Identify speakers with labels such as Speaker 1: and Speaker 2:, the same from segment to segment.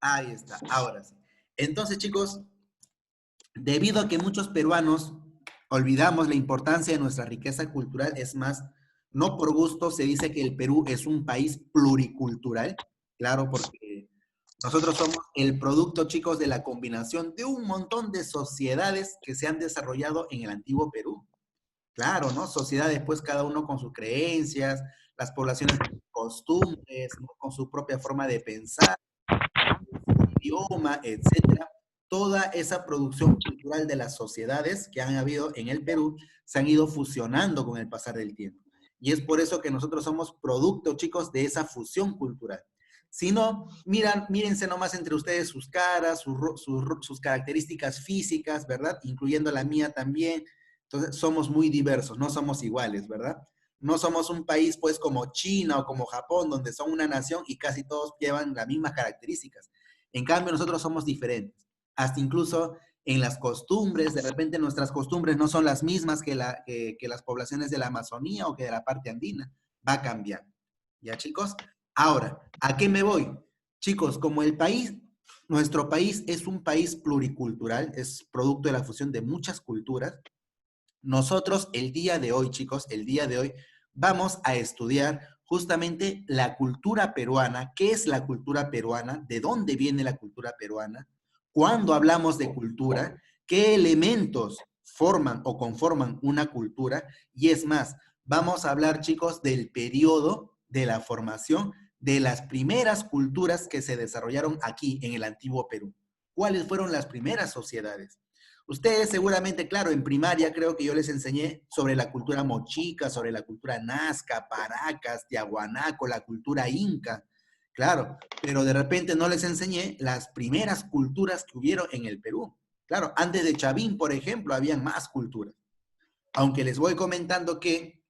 Speaker 1: Ahí está, ahora sí. Entonces, chicos, debido a que muchos peruanos olvidamos la importancia de nuestra riqueza cultural, es más, no por gusto se dice que el Perú es un país pluricultural, claro, porque nosotros somos el producto, chicos, de la combinación de un montón de sociedades que se han desarrollado en el antiguo Perú. Claro, ¿no? Sociedades, pues cada uno con sus creencias, las poblaciones con sus costumbres, ¿no? Con su propia forma de pensar, su idioma, etcétera. Toda esa producción cultural de las sociedades que han habido en el Perú se han ido fusionando con el pasar del tiempo. Y es por eso que nosotros somos producto, chicos, de esa fusión cultural. Si no, mírense nomás entre ustedes sus caras, sus características físicas, ¿verdad? Incluyendo la mía también. Entonces, somos muy diversos, no somos iguales, ¿verdad? No somos un país, pues, como China o como Japón, donde son una nación y casi todos llevan las mismas características. En cambio, nosotros somos diferentes. Hasta incluso en las costumbres, de repente nuestras costumbres no son las mismas que las poblaciones de la Amazonía o que de la parte andina. Va a cambiar. ¿Ya, chicos? Ahora, ¿a qué me voy? Chicos, como el país, nuestro país es un país pluricultural, es producto de la fusión de muchas culturas. Nosotros el día de hoy, chicos, el día de hoy vamos a estudiar justamente la cultura peruana, qué es la cultura peruana, de dónde viene la cultura peruana, cuándo hablamos de cultura, qué elementos forman o conforman una cultura, y es más, vamos a hablar, chicos, del periodo de la formación de las primeras culturas que se desarrollaron aquí en el antiguo Perú. ¿Cuáles fueron las primeras sociedades? Ustedes seguramente, claro, en primaria creo que yo les enseñé sobre la cultura mochica, sobre la cultura nazca, paracas, tiahuanaco, la cultura inca, claro, pero de repente no les enseñé las primeras culturas que hubieron en el Perú. Claro, antes de Chavín, por ejemplo, habían más culturas. Aunque les voy comentando que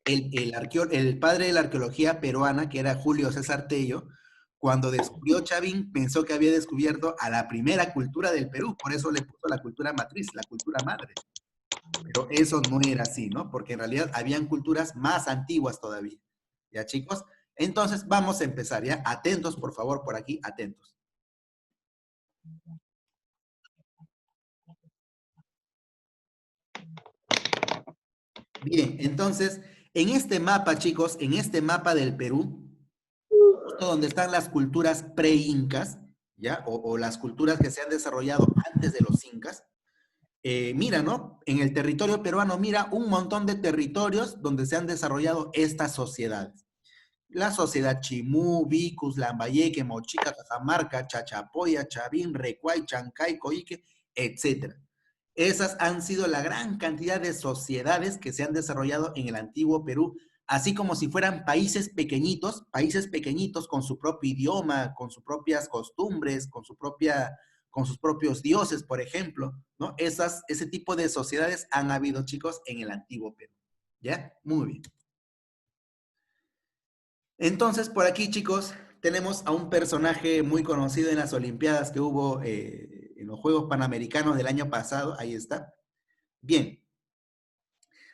Speaker 1: el padre de la arqueología peruana, que era Julio César Tello, cuando descubrió Chavín, pensó que había descubierto a la primera cultura del Perú, por eso le puso la cultura matriz, la cultura madre. Pero eso no era así, ¿no? Porque en realidad habían culturas más antiguas todavía. ¿Ya, chicos? Entonces, vamos a empezar, ¿ya? Atentos, por favor, por aquí, atentos. Bien, entonces, en este mapa, chicos, en este mapa del Perú, justo donde están las culturas pre-incas, ¿ya? O las culturas que se han desarrollado antes de los incas. Mira, ¿no? En el territorio peruano, mira un montón de territorios donde se han desarrollado estas sociedades. La sociedad Chimú, Vicus, Lambayeque, Mochica, Cajamarca, Chachapoya, Chavín, Recuay, Chancay, Coique, etcétera. Esas han sido la gran cantidad de sociedades que se han desarrollado en el antiguo Perú, así como si fueran países pequeñitos con su propio idioma, con sus propias costumbres, con sus propios dioses, por ejemplo, ¿no? Ese tipo de sociedades han habido, chicos, en el antiguo Perú. ¿Ya? Muy bien. Entonces, por aquí, chicos, tenemos a un personaje muy conocido en las Olimpiadas que hubo en los Juegos Panamericanos del año pasado. Ahí está. Bien,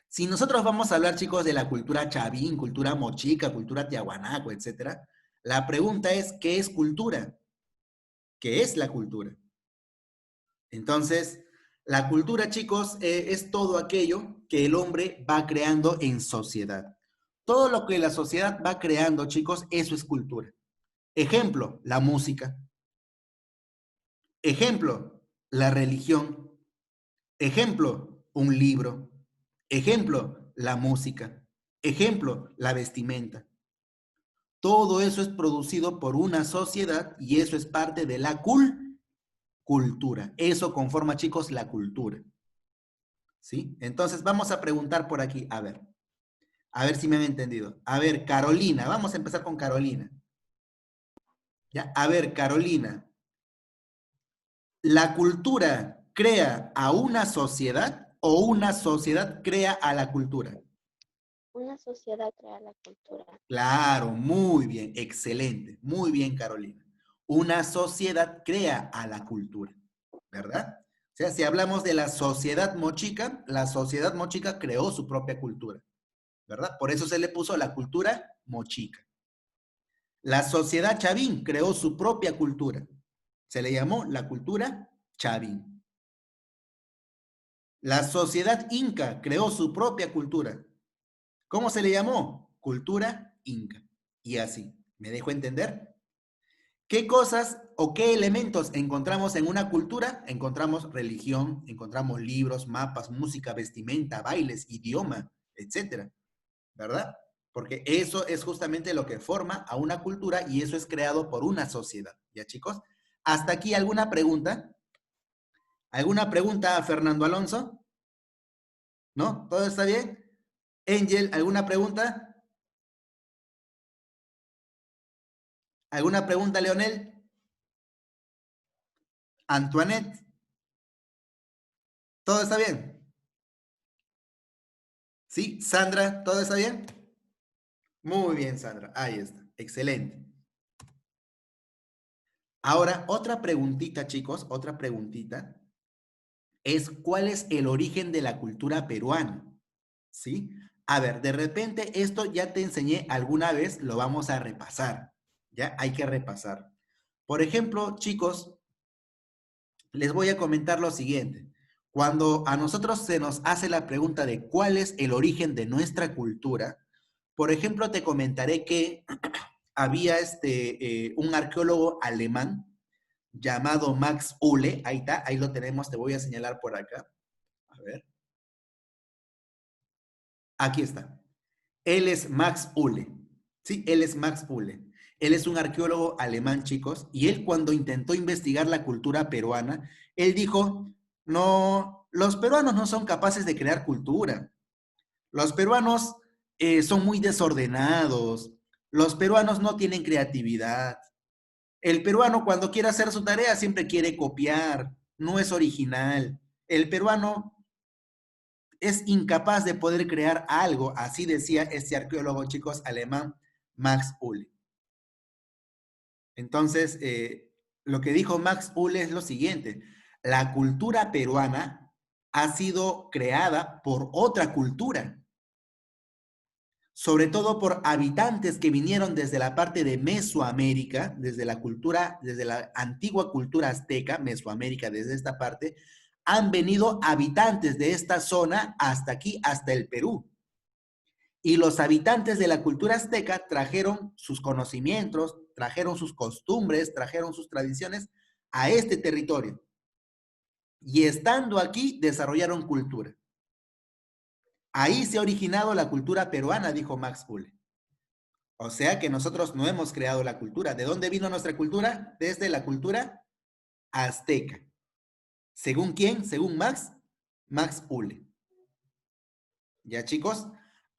Speaker 1: si nosotros vamos a hablar, chicos, de la cultura chavín, cultura mochica, cultura tiahuanaco, etcétera, la pregunta es, ¿qué es cultura? ¿Qué es la cultura? Entonces, la cultura, chicos, es todo aquello que el hombre va creando en sociedad. Todo lo que la sociedad va creando, chicos, eso es cultura. Ejemplo, la música. Ejemplo, la religión. Ejemplo, un libro. Ejemplo, la música. Ejemplo, la vestimenta. Todo eso es producido por una sociedad y eso es parte de la cultura. Eso conforma, chicos, la cultura. ¿Sí? Entonces vamos a preguntar por aquí, a ver si me han entendido. A ver, Carolina, vamos a empezar con Carolina. ¿Ya? A ver, Carolina, ¿la cultura crea a una sociedad o una sociedad crea a la cultura?
Speaker 2: Una sociedad crea la cultura.
Speaker 1: Claro, muy bien, excelente, muy bien, Carolina. Una sociedad crea a la cultura, ¿verdad? O sea, si hablamos de la sociedad mochica creó su propia cultura, ¿verdad? Por eso se le puso la cultura mochica. La sociedad Chavín creó su propia cultura. Se le llamó la cultura Chavín. La sociedad Inca creó su propia cultura. ¿Cómo se le llamó? Cultura Inca. Y así. ¿Me dejo entender? ¿Qué cosas o qué elementos encontramos en una cultura? Encontramos religión, encontramos libros, mapas, música, vestimenta, bailes, idioma, etcétera, ¿verdad? Porque eso es justamente lo que forma a una cultura y eso es creado por una sociedad. ¿Ya, chicos? ¿Hasta aquí alguna pregunta? ¿Alguna pregunta, Fernando Alonso? ¿No? ¿Todo está bien? Angel, ¿alguna pregunta? ¿Alguna pregunta, Leonel? Antoinette, ¿todo está bien? ¿Sí? Sandra, ¿todo está bien? Muy bien, Sandra. Ahí está. Excelente. Ahora, otra preguntita, chicos, otra preguntita es ¿cuál es el origen de la cultura peruana? ¿Sí? A ver, de repente esto ya te enseñé alguna vez, lo vamos a repasar. ¿Ya? Hay que repasar. Por ejemplo, chicos, les voy a comentar lo siguiente. Cuando a nosotros se nos hace la pregunta de cuál es el origen de nuestra cultura, por ejemplo, te comentaré que había un arqueólogo alemán llamado Max Uhle, ahí está, ahí lo tenemos, te voy a señalar por acá. A ver, aquí está. Él es Max Uhle, ¿sí? Él es Max Uhle. Él es un arqueólogo alemán, chicos, y él cuando intentó investigar la cultura peruana, él dijo, no, los peruanos no son capaces de crear cultura. Los peruanos son muy desordenados. Los peruanos no tienen creatividad. El peruano cuando quiere hacer su tarea siempre quiere copiar, no es original. El peruano es incapaz de poder crear algo, así decía este arqueólogo, chicos, alemán, Max Uhle. Entonces, lo que dijo Max Uhle es lo siguiente, la cultura peruana ha sido creada por otra cultura, sobre todo por habitantes que vinieron desde la parte de Mesoamérica, desde la cultura, desde la antigua cultura azteca, Mesoamérica, desde esta parte, han venido habitantes de esta zona hasta aquí, hasta el Perú. Y los habitantes de la cultura azteca trajeron sus conocimientos, trajeron sus costumbres, trajeron sus tradiciones a este territorio. Y estando aquí, desarrollaron cultura. Ahí se ha originado la cultura peruana, dijo Max Uhle. O sea que nosotros no hemos creado la cultura. ¿De dónde vino nuestra cultura? Desde la cultura azteca. ¿Según quién? Según Max Uhle. ¿Ya, chicos?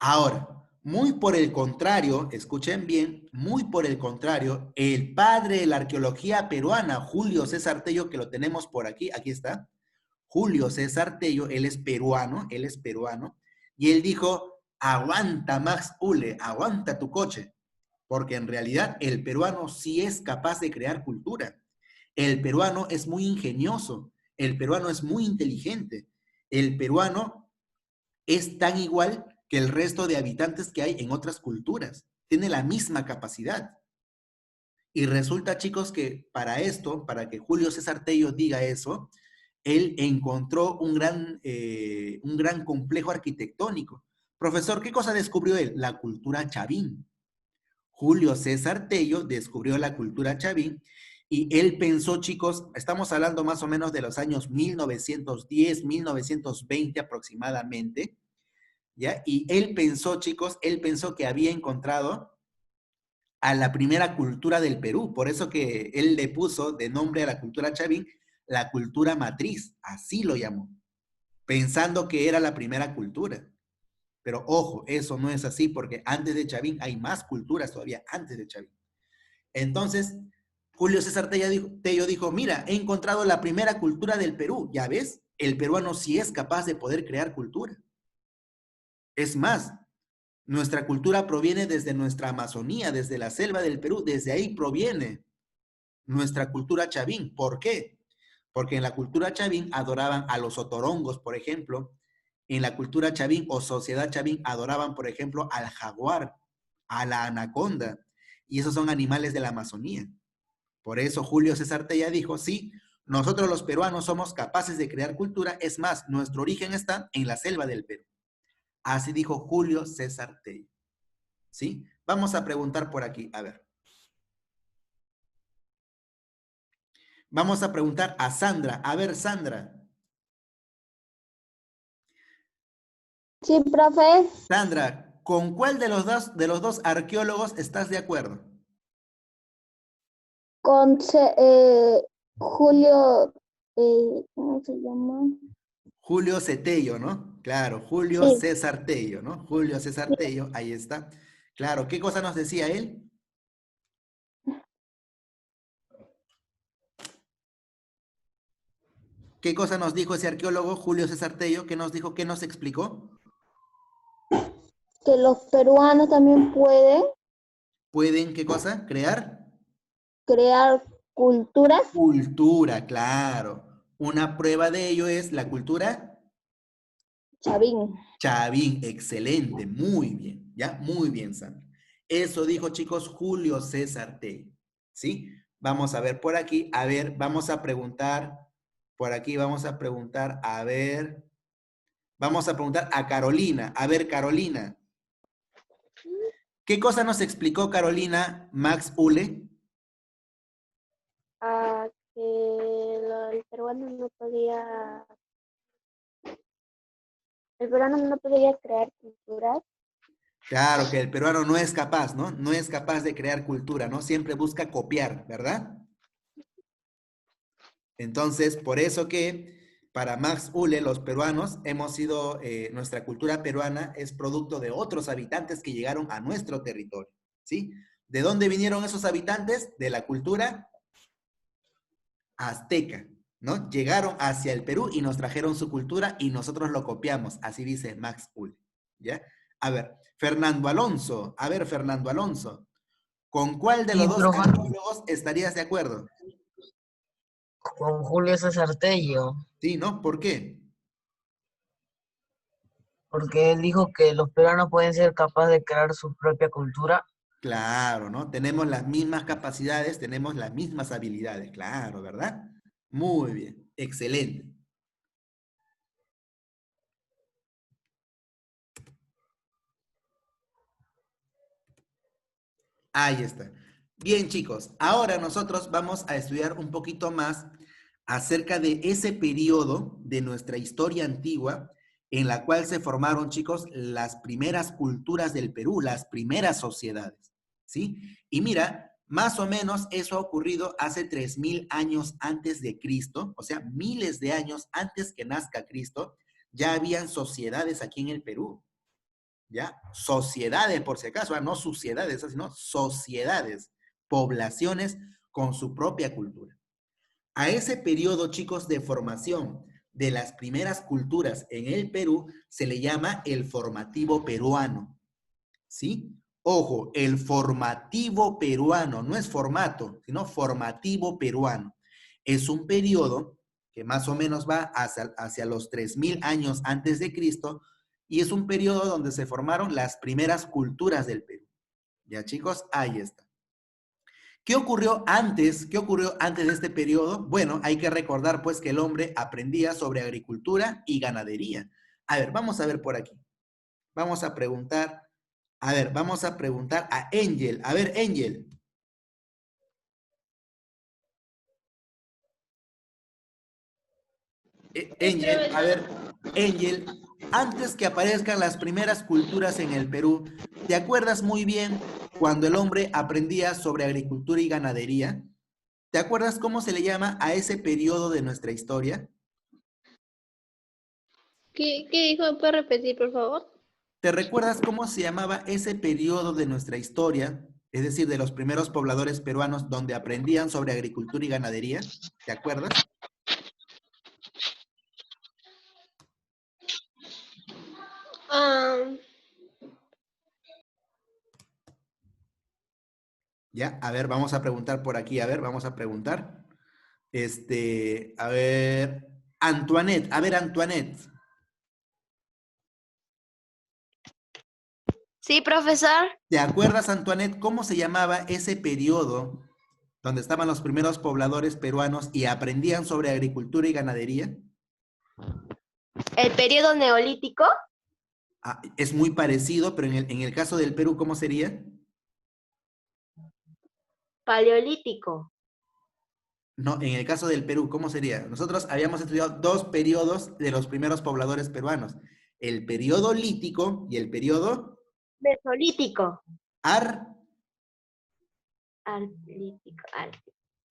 Speaker 1: Ahora, muy por el contrario, escuchen bien, muy por el contrario, el padre de la arqueología peruana, Julio César Tello, que lo tenemos por aquí, aquí está, Julio César Tello, él es peruano, y él dijo, aguanta Max Uhle, aguanta tu coche, porque en realidad el peruano sí es capaz de crear cultura. El peruano es muy ingenioso, el peruano es muy inteligente, el peruano es tan igual que el resto de habitantes que hay en otras culturas. Tiene la misma capacidad. Y resulta, chicos, que para esto, para que Julio César Tello diga eso, él encontró un gran complejo arquitectónico. Profesor, ¿qué cosa descubrió él? La cultura chavín. Julio César Tello descubrió la cultura chavín y él pensó, chicos, estamos hablando más o menos de los años 1910, 1920 aproximadamente, ¿ya? Y él pensó, chicos, él pensó que había encontrado a la primera cultura del Perú, por eso que él le puso de nombre a la cultura chavín la cultura matriz, así lo llamó, pensando que era la primera cultura. Pero ojo, eso no es así porque antes de Chavín hay más culturas todavía antes de Chavín. Entonces, Julio César Tello dijo, mira, he encontrado la primera cultura del Perú, ya ves, el peruano sí es capaz de poder crear cultura. Es más, nuestra cultura proviene desde nuestra Amazonía, desde la selva del Perú, desde ahí proviene nuestra cultura chavín. ¿Por qué? Porque en la cultura chavín adoraban a los otorongos, por ejemplo. En la cultura chavín o sociedad chavín adoraban, por ejemplo, al jaguar, a la anaconda. y esos son animales de la Amazonía. Por eso Julio César Tella dijo, sí, nosotros los peruanos somos capaces de crear cultura, es más, nuestro origen está en la selva del Perú. Así dijo Julio César Tella. ¿Sí? Vamos a preguntar por aquí, a ver. Vamos a preguntar a Sandra. A ver, Sandra.
Speaker 2: Sí, profe.
Speaker 1: Sandra, ¿con cuál de los dos arqueólogos estás de acuerdo?
Speaker 2: Con Julio, ¿cómo se llama?
Speaker 1: Julio Cetello, ¿no? Claro, Julio
Speaker 2: Sí,
Speaker 1: César Tello, ¿no? Julio César Tello, ahí está. Claro, ¿qué cosa nos decía él? ¿Qué cosa nos dijo ese arqueólogo, Julio César Tello? ¿Qué nos dijo? ¿Qué nos explicó?
Speaker 2: que los peruanos también pueden
Speaker 1: ¿Pueden qué cosa? ¿Crear?
Speaker 2: crear culturas.
Speaker 1: Cultura, claro. Una prueba de ello es la cultura
Speaker 2: Chavín.
Speaker 1: Chavín. Excelente, muy bien, ¿ya? Muy bien, Sandra. Eso dijo, chicos, Julio César Tello, ¿sí? Vamos a ver por aquí, a ver, vamos a preguntar, por aquí vamos a preguntar, a ver, vamos a preguntar a Carolina. A ver, Carolina, ¿qué cosa nos explicó Carolina Max Ule?
Speaker 2: A que el peruano no podía, el peruano no podía crear culturas.
Speaker 1: Claro que el peruano no es capaz, ¿no? No es capaz de crear cultura, ¿no? Siempre busca copiar, ¿verdad? Entonces, por eso que para Max Ule, los peruanos, hemos sido, nuestra cultura peruana es producto de otros habitantes que llegaron a nuestro territorio, ¿sí? ¿De dónde vinieron esos habitantes? De la cultura azteca, ¿no? Llegaron hacia el Perú y nos trajeron su cultura y nosotros lo copiamos, así dice Max Ule, ¿ya? A ver, Fernando Alonso, a ver, Fernando Alonso, ¿con cuál de los
Speaker 3: Sí,
Speaker 1: dos
Speaker 3: profe,
Speaker 1: arqueólogos estarías de acuerdo?
Speaker 3: con Julio César Tello,
Speaker 1: Sí, ¿no? ¿Por qué?
Speaker 3: porque él dijo que los peruanos pueden ser capaces de crear su propia cultura.
Speaker 1: Claro, ¿no? Tenemos las mismas capacidades, tenemos las mismas habilidades, claro, ¿verdad? Muy bien, excelente. Ahí está. Bien, chicos, ahora nosotros vamos a estudiar un poquito más acerca de ese periodo de nuestra historia antigua en la cual se formaron, chicos, las primeras culturas del Perú, las primeras sociedades, ¿sí? Y mira, más o menos eso ha ocurrido hace 3000 años antes de Cristo, o sea, miles de años antes que nazca Cristo, ya habían sociedades aquí en el Perú. ¿Ya? Sociedades, por si acaso, no suciedades, sino sociedades, poblaciones con su propia cultura. A ese periodo, chicos, de formación de las primeras culturas en el Perú se le llama el formativo peruano, ¿sí? Ojo, el formativo peruano, no es formato, sino formativo peruano. Es un periodo que más o menos va hacia los 3000 años antes de Cristo y es un periodo donde se formaron las primeras culturas del Perú. Ya chicos, ahí está. ¿Qué ocurrió antes? ¿Qué ocurrió antes de este periodo? Bueno, hay que recordar pues que el hombre aprendía sobre agricultura y ganadería. A ver, vamos a ver por aquí. Vamos a preguntar, a ver, vamos a preguntar a Angel. A ver, Angel.
Speaker 2: Sí,
Speaker 1: Angel, a
Speaker 2: profesor.
Speaker 1: ver, Angel, antes que aparezcan las primeras culturas en el Perú, ¿te acuerdas muy bien cuando el hombre aprendía sobre agricultura y ganadería? ¿Te acuerdas cómo se le llama a ese periodo de nuestra historia?
Speaker 2: ¿Qué dijo? ¿Me puede repetir, por favor?
Speaker 1: ¿Te recuerdas cómo se llamaba ese periodo de nuestra historia? Es decir, de los primeros pobladores peruanos donde aprendían sobre agricultura y ganadería. ¿Te acuerdas?
Speaker 2: Ah,
Speaker 1: Ya, a ver, vamos a preguntar por aquí. A ver, vamos a preguntar. A ver, Antoinette. A ver, Antoinette.
Speaker 2: Sí, profesor.
Speaker 1: ¿Te acuerdas, Antoinette, cómo se llamaba ese periodo donde estaban los primeros pobladores peruanos y aprendían sobre agricultura y ganadería?
Speaker 2: El periodo neolítico,
Speaker 1: Ah, es muy parecido, pero en el caso del Perú, ¿cómo sería?
Speaker 2: paleolítico.
Speaker 1: No, en el caso del Perú, ¿cómo sería? Nosotros habíamos estudiado dos periodos de los primeros pobladores peruanos, el periodo lítico y el periodo
Speaker 2: Mesolítico.
Speaker 1: ar
Speaker 2: Arlítico.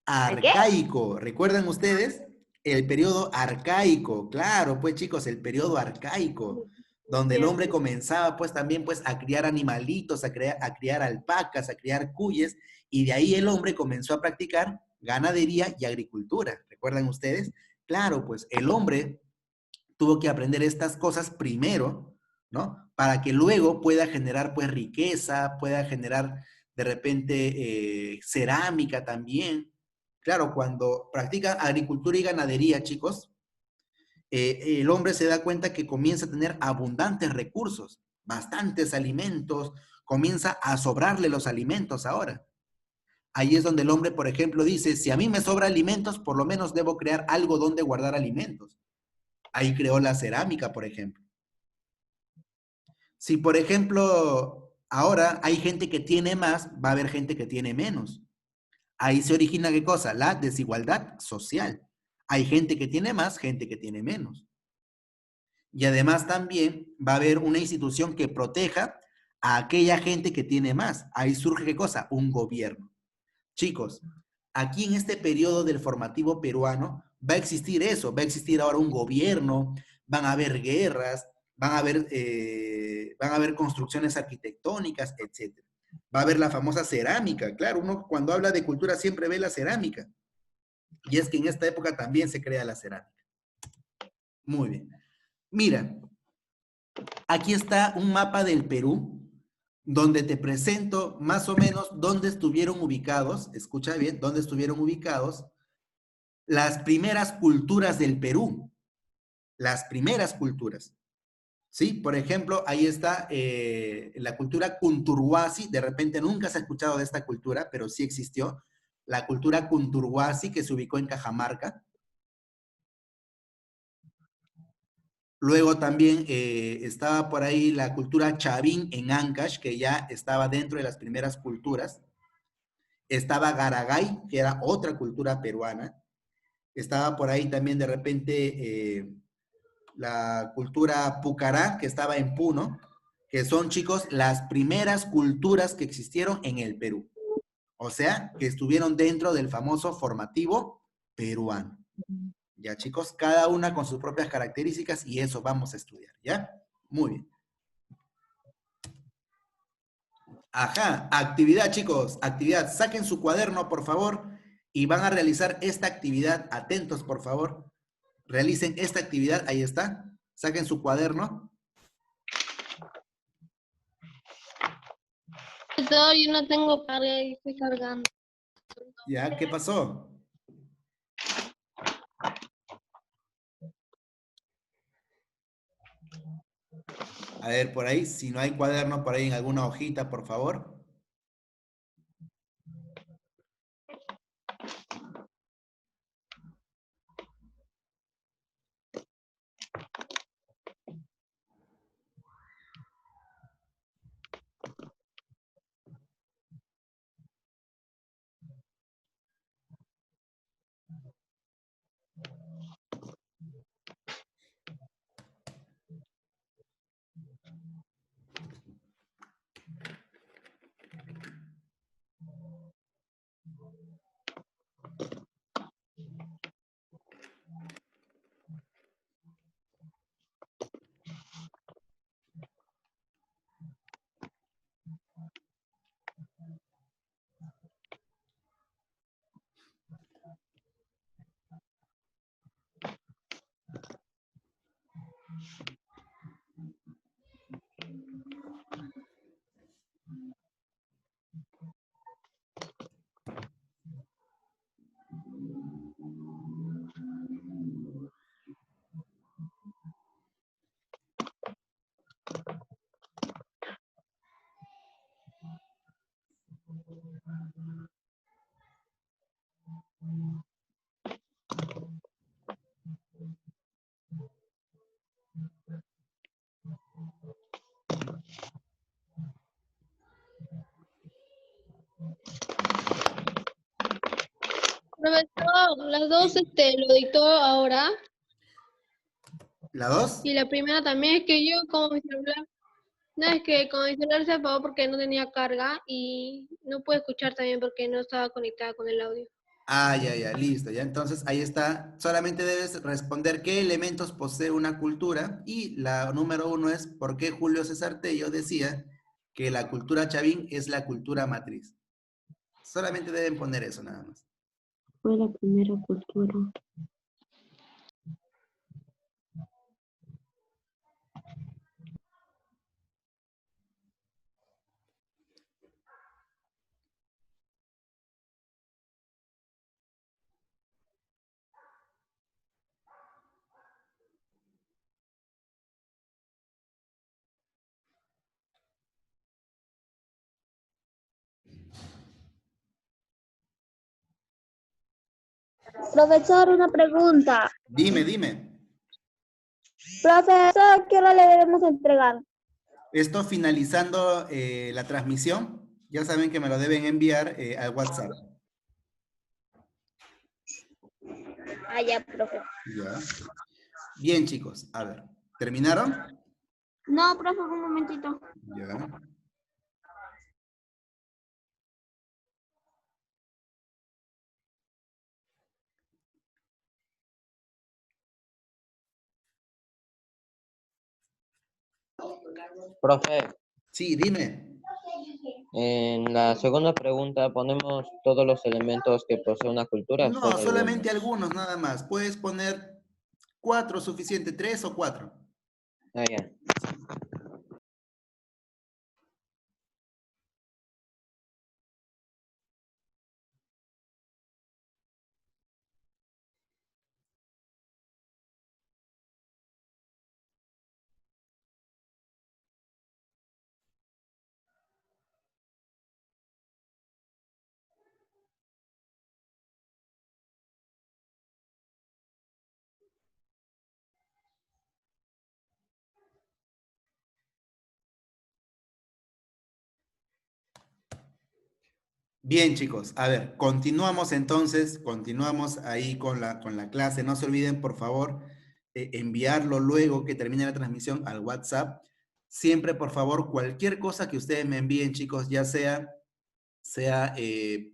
Speaker 2: ¿Al qué?
Speaker 1: arcaico. ¿Recuerdan ustedes? El periodo arcaico, claro, pues chicos, el periodo arcaico, donde el hombre comenzaba pues también pues a criar animalitos, a criar alpacas, a criar cuyes, y de ahí el hombre comenzó a practicar ganadería y agricultura. ¿Recuerdan ustedes? Claro, pues el hombre tuvo que aprender estas cosas primero, ¿no? Para que luego pueda generar pues riqueza, pueda generar de repente cerámica también. Claro, cuando practica agricultura y ganadería, chicos, el hombre se da cuenta que comienza a tener abundantes recursos, bastantes alimentos, comienza a sobrarle los alimentos ahora. Ahí es donde el hombre, por ejemplo, dice, si a mí me sobra alimentos, por lo menos debo crear algo donde guardar alimentos. Ahí creó la cerámica, por ejemplo. Si, por ejemplo, ahora hay gente que tiene más, va a haber gente que tiene menos. Ahí se origina ¿qué cosa? La desigualdad social. Hay gente que tiene más, gente que tiene menos. Y además también va a haber una institución que proteja a aquella gente que tiene más. Ahí surge ¿qué cosa? Un gobierno. Chicos, aquí en este periodo del formativo peruano va a existir eso, va a existir ahora un gobierno, van a haber guerras, van a haber construcciones arquitectónicas, etc. Va a haber la famosa cerámica, claro, uno cuando habla de cultura siempre ve la cerámica, y es que en esta época también se crea la cerámica. Muy bien. Mira, aquí está un mapa del Perú, donde te presento más o menos dónde estuvieron ubicados, escucha bien, dónde estuvieron ubicados las primeras culturas del Perú, las primeras culturas. ¿Sí? Por ejemplo, ahí está la cultura Cunturhuasi, de repente nunca se ha escuchado de esta cultura, pero sí existió, la cultura Cunturhuasi que se ubicó en Cajamarca. Luego también estaba por ahí la cultura Chavín en Ancash, que ya estaba dentro de las primeras culturas. Estaba Garagay, que era otra cultura peruana. Estaba por ahí también de repente la cultura Pucará, que estaba en Puno, que son, chicos, las primeras culturas que existieron en el Perú. O sea, que estuvieron dentro del famoso formativo peruano. Ya, chicos, cada una con sus propias características y eso vamos a estudiar, ¿ya? Muy bien. Ajá, actividad, chicos, actividad. Saquen su cuaderno, por favor, y van a realizar esta actividad. Atentos, por favor. Realicen esta actividad, ahí está. Saquen su cuaderno.
Speaker 4: Profesor, yo no tengo para ir, estoy cargando.
Speaker 1: ¿Ya? ¿Qué pasó? A ver, por ahí, si no hay cuaderno, por ahí en alguna hojita, por favor.
Speaker 4: Profesor, las dos lo dictó ahora.
Speaker 1: ¿La 2?
Speaker 4: Y la primera también es que yo como mi celular, no es que como mi celular se apagó porque no tenía carga y no pude escuchar también porque no estaba conectada con el audio.
Speaker 1: Ah, ya, ya, listo. Ya, entonces ahí está. Solamente debes responder qué elementos posee una cultura. Y la número 1 es por qué Julio César Tello decía que la cultura chavín es la cultura matriz. Solamente deben poner eso nada más.
Speaker 2: Fue la primera cultura. Profesor, una pregunta.
Speaker 1: Dime, dime.
Speaker 2: Profesor, ¿qué hora le debemos entregar?
Speaker 1: Esto finalizando la transmisión. Ya saben que me lo deben enviar al WhatsApp.
Speaker 2: Ah, ya, profe.
Speaker 1: Ya. Bien, chicos. A ver. ¿Terminaron?
Speaker 2: No, profe, un momentito.
Speaker 1: Ya.
Speaker 5: Profe,
Speaker 1: Sí, dime.
Speaker 5: en la segunda pregunta ponemos todos los elementos que posee una cultura,
Speaker 1: No,
Speaker 5: solo
Speaker 1: solamente
Speaker 5: algunos.
Speaker 1: algunos nada más. Puedes poner 4 suficiente, 3 o 4.
Speaker 5: Ah, ya.
Speaker 1: Bien, chicos, a ver, continuamos entonces, continuamos ahí con la clase. No se olviden, por favor, enviarlo luego que termine la transmisión al WhatsApp. Siempre, por favor, cualquier cosa que ustedes me envíen, chicos, ya sea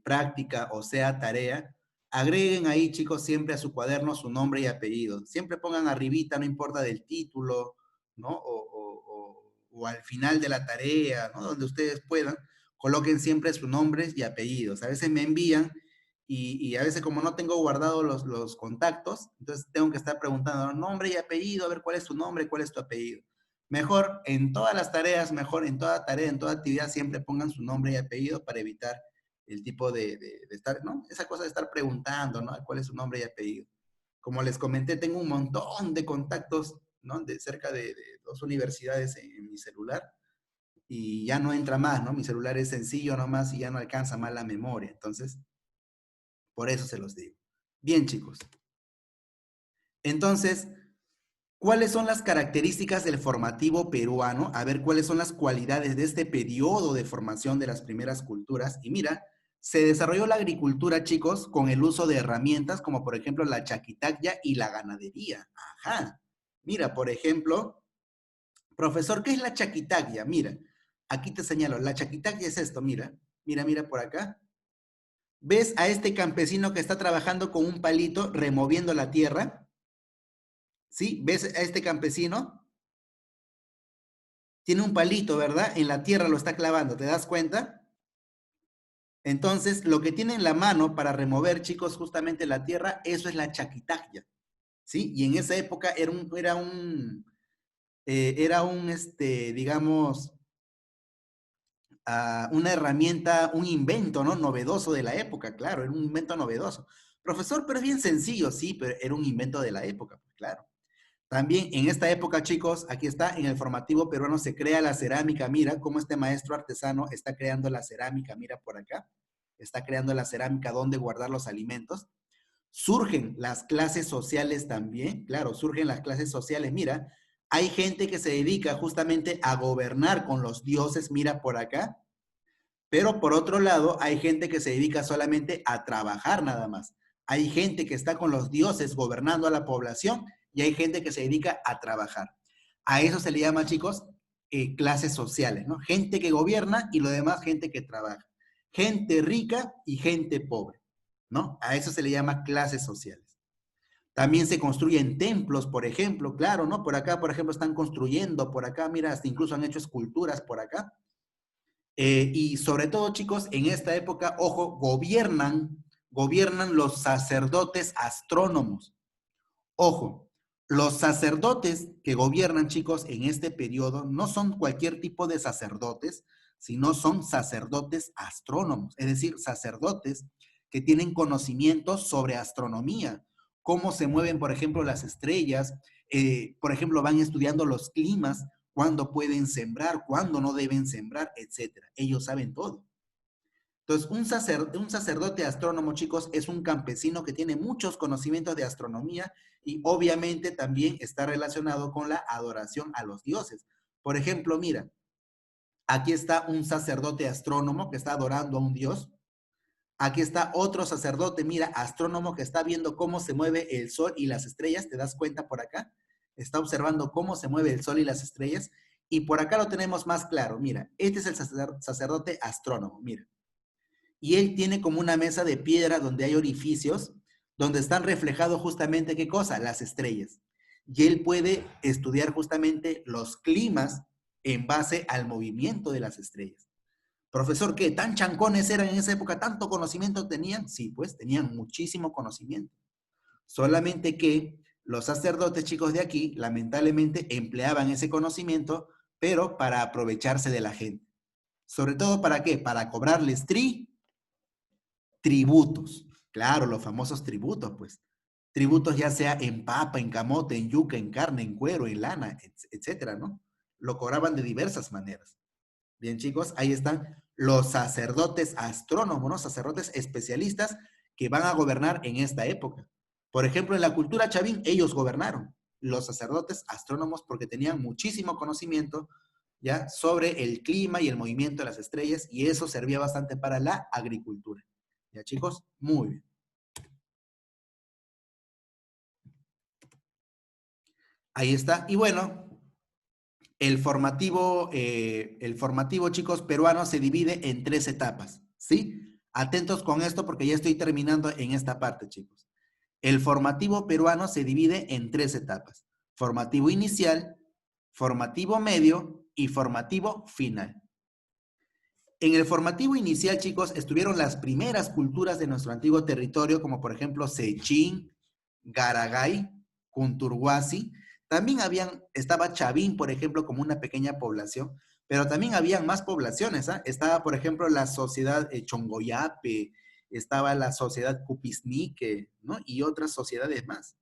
Speaker 1: práctica o sea tarea, agreguen ahí, chicos, siempre a su cuaderno su nombre y apellido. Siempre pongan arribita, no importa del título, ¿no? O al final de la tarea, ¿no? Donde ustedes puedan, coloquen siempre sus nombres y apellidos. A veces me envían y a veces como no tengo guardados los contactos, entonces tengo que estar preguntando nombre y apellido, a ver cuál es tu nombre, cuál es tu apellido. Mejor en todas las tareas, mejor en toda tarea, en toda actividad, siempre pongan su nombre y apellido para evitar el tipo de estar, ¿no? Esa cosa de estar preguntando, ¿no? ¿Cuál es su nombre y apellido? Como les comenté, tengo un montón de contactos, ¿no? De cerca de 2 universidades en mi celular y ya no entra más, ¿no? Mi celular es sencillo nomás y ya no alcanza más la memoria. Entonces, por eso se los digo. Bien, chicos. Entonces, ¿cuáles son las características del formativo peruano? A ver, ¿cuáles son las cualidades de este periodo de formación de las primeras culturas? Y mira, se desarrolló la agricultura, chicos, con el uso de herramientas como por ejemplo la chaquitacya y la ganadería. Ajá. Mira, por ejemplo, profesor, ¿qué es la chaquitacya? Mira, aquí te señalo, la chaquitacya es esto, mira, mira por acá. ¿Ves a este campesino que está trabajando con un palito removiendo la tierra? ¿Sí? ¿Ves a este campesino? Tiene un palito, ¿verdad? En la tierra lo está clavando, ¿te das cuenta? Entonces, lo que tiene en la mano para remover, chicos, justamente la tierra, eso es la chaquitacya, ¿sí? Y en esa época digamos, una herramienta, un invento, ¿no? Novedoso de la época, claro, era un invento novedoso. Profesor, pero es bien sencillo, sí, pero era un invento de la época, pues claro. También en esta época, chicos, aquí está, en el formativo peruano se crea la cerámica. Mira cómo este maestro artesano está creando la cerámica. Mira por acá. Está creando la cerámica donde guardar los alimentos. surgen las clases sociales también, claro, surgen las clases sociales. Mira, hay gente que se dedica justamente a gobernar con los dioses, mira por acá, pero por otro lado, hay gente que se dedica solamente a trabajar nada más. Hay gente que está con los dioses gobernando a la población y hay gente que se dedica a trabajar. A eso se le llama, chicos, clases sociales, ¿no? Gente que gobierna y lo demás gente que trabaja. Gente rica y gente pobre, ¿no? A eso se le llama clases sociales. También se construyen templos, por ejemplo, claro, ¿no? Por acá, por ejemplo, están construyendo, por acá, mira, hasta incluso han hecho esculturas por acá. Y sobre todo, chicos, en esta época, ojo, gobiernan los sacerdotes astrónomos. Ojo, los sacerdotes que gobiernan, chicos, en este periodo no son cualquier tipo de sacerdotes, sino son sacerdotes astrónomos, es decir, sacerdotes que tienen conocimientos sobre astronomía, cómo se mueven, por ejemplo, las estrellas, por ejemplo, van estudiando los climas, cuándo pueden sembrar, cuándo no deben sembrar, etcétera. Ellos saben todo. Entonces, un sacerdote astrónomo, chicos, es un campesino que tiene muchos conocimientos de astronomía y obviamente también está relacionado con la adoración a los dioses. Por ejemplo, mira, aquí está un sacerdote astrónomo que está adorando a un dios. Aquí está otro sacerdote, mira, astrónomo que está viendo cómo se mueve el sol y las estrellas. ¿Te das cuenta por acá? Está observando cómo se mueve el sol y las estrellas. Y por acá lo tenemos más claro. Mira, este es el sacerdote astrónomo, mira. Y él tiene como una mesa de piedra donde hay orificios, donde están reflejados justamente, ¿qué cosa? Las estrellas. Y él puede estudiar justamente los climas en base al movimiento de las estrellas. Profesor, ¿qué? ¿Tan chancones eran en esa época? ¿Tanto conocimiento tenían? Sí, pues tenían muchísimo conocimiento. Solamente que los sacerdotes, chicos, de aquí, lamentablemente empleaban ese conocimiento, pero para aprovecharse de la gente. ¿Sobre todo para qué? Para cobrarles tributos. Claro, los famosos tributos, pues. Tributos ya sea en papa, en camote, en yuca, en carne, en cuero, en lana, etcétera, ¿no? Lo cobraban de diversas maneras. Bien, chicos, ahí están los sacerdotes astrónomos, ¿no? Sacerdotes especialistas que van a gobernar en esta época. Por ejemplo, en la cultura chavín, ellos gobernaron, los sacerdotes astrónomos, porque tenían muchísimo conocimiento ya sobre el clima y el movimiento de las estrellas, y eso servía bastante para la agricultura. ¿Ya, chicos? Muy bien. Ahí está. Y bueno, el formativo, chicos, peruano se divide en 3 etapas, ¿sí? Atentos con esto porque ya estoy terminando en esta parte, chicos. El formativo peruano se divide en 3 etapas. Formativo inicial, formativo medio y formativo final. En el formativo inicial, chicos, estuvieron las primeras culturas de nuestro antiguo territorio, como por ejemplo Sechín, Garagay, Cunturhuasi. También estaba Chavín, por ejemplo, como una pequeña población, pero también habían más poblaciones, ¿ah? Estaba, por ejemplo, la sociedad Chongoyape, estaba la sociedad Cupisnique, ¿no? Y otras sociedades más.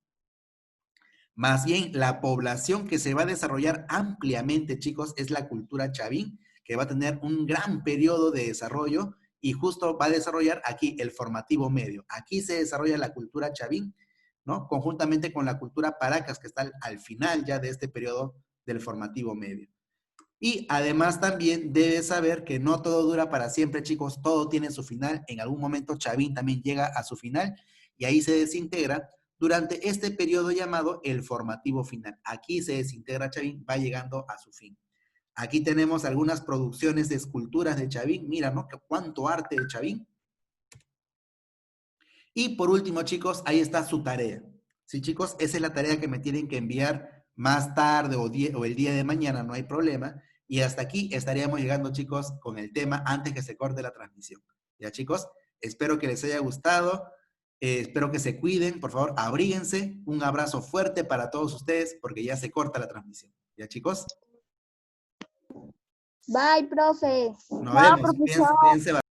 Speaker 1: Más bien, la población que se va a desarrollar ampliamente, chicos, es la cultura chavín, que va a tener un gran periodo de desarrollo y justo va a desarrollar aquí el formativo medio. Aquí se desarrolla la cultura chavín, ¿no? Conjuntamente con la cultura paracas, que está al final ya de este periodo del formativo medio. Y además también debes saber que no todo dura para siempre, chicos, todo tiene su final. En algún momento Chavín también llega a su final y ahí se desintegra durante este periodo llamado el formativo final. Aquí se desintegra Chavín, va llegando a su fin. Aquí tenemos algunas producciones de esculturas de Chavín. Mira, ¿no? Cuánto arte de Chavín. Y por último, chicos, ahí está su tarea. Sí, chicos, esa es la tarea que me tienen que enviar más tarde o el día de mañana, no hay problema. Y hasta aquí estaríamos llegando, chicos, con el tema antes que se corte la transmisión. Ya, chicos, espero que les haya gustado. Espero que se cuiden. Por favor, abríguense. Un abrazo fuerte para todos ustedes porque ya se corta la transmisión. ¿Ya, chicos?
Speaker 2: Bye, profe.
Speaker 1: Nos
Speaker 2: Chao,
Speaker 1: vemos.
Speaker 2: profesor.
Speaker 1: Cuídense